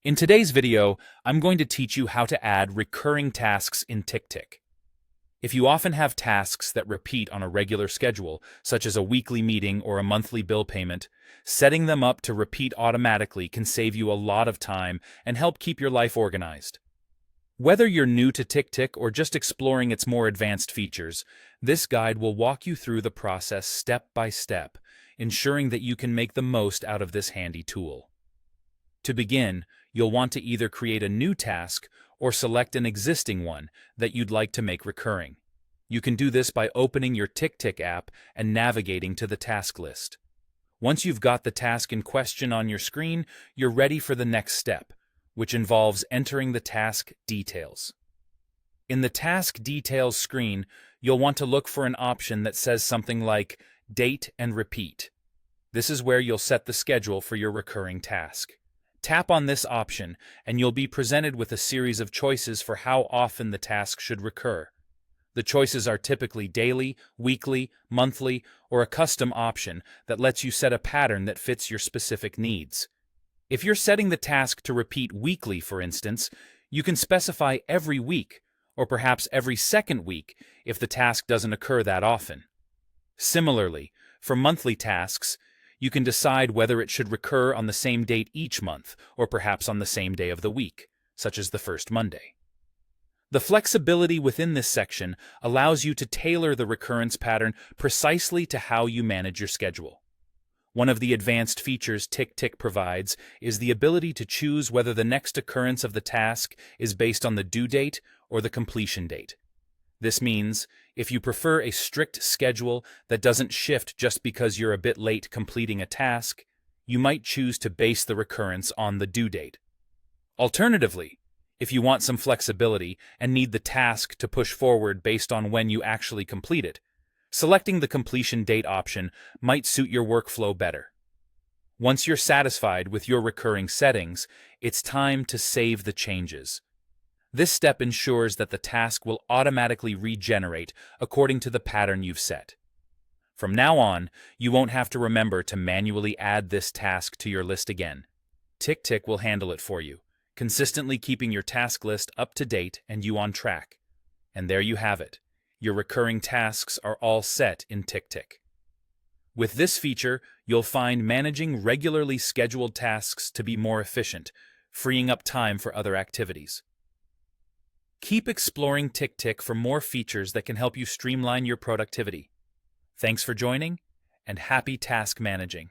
In today's video, I'm going to teach you how to add recurring tasks in Ticktick. If you often have tasks that repeat on a regular schedule, such as a weekly meeting or a monthly bill payment, setting them up to repeat automatically can save you a lot of time and help keep your life organized. Whether you're new to Ticktick or just exploring its more advanced features, this guide will walk you through the process step by step, ensuring that you can make the most out of this handy tool. To begin, you'll want to either create a new task or select an existing one that you'd like to make recurring. You can do this by opening your Ticktick app and navigating to the task list. Once you've got the task in question on your screen, you're ready for the next step, which involves entering the task details. In the task details screen, you'll want to look for an option that says something like Date and Repeat. This is where you'll set the schedule for your recurring task. Tap on this option, and you'll be presented with a series of choices for how often the task should recur. The choices are typically daily, weekly, monthly, or a custom option that lets you set a pattern that fits your specific needs. If you're setting the task to repeat weekly, for instance, you can specify every week, or perhaps every second week if the task doesn't occur that often. Similarly, for monthly tasks, you can decide whether it should recur on the same date each month, or perhaps on the same day of the week, such as the first Monday. The flexibility within this section allows you to tailor the recurrence pattern precisely to how you manage your schedule. One of the advanced features Ticktick provides is the ability to choose whether the next occurrence of the task is based on the due date or the completion date. This means, if you prefer a strict schedule that doesn't shift just because you're a bit late completing a task, you might choose to base the recurrence on the due date. Alternatively, if you want some flexibility and need the task to push forward based on when you actually complete it, selecting the completion date option might suit your workflow better. Once you're satisfied with your recurring settings, it's time to save the changes. This step ensures that the task will automatically regenerate according to the pattern you've set. From now on, you won't have to remember to manually add this task to your list again. Ticktick will handle it for you, consistently keeping your task list up to date and you on track. And there you have it. Your recurring tasks are all set in Ticktick. With this feature, you'll find managing regularly scheduled tasks to be more efficient, freeing up time for other activities. Keep exploring Ticktick for more features that can help you streamline your productivity. Thanks for joining, and happy task managing.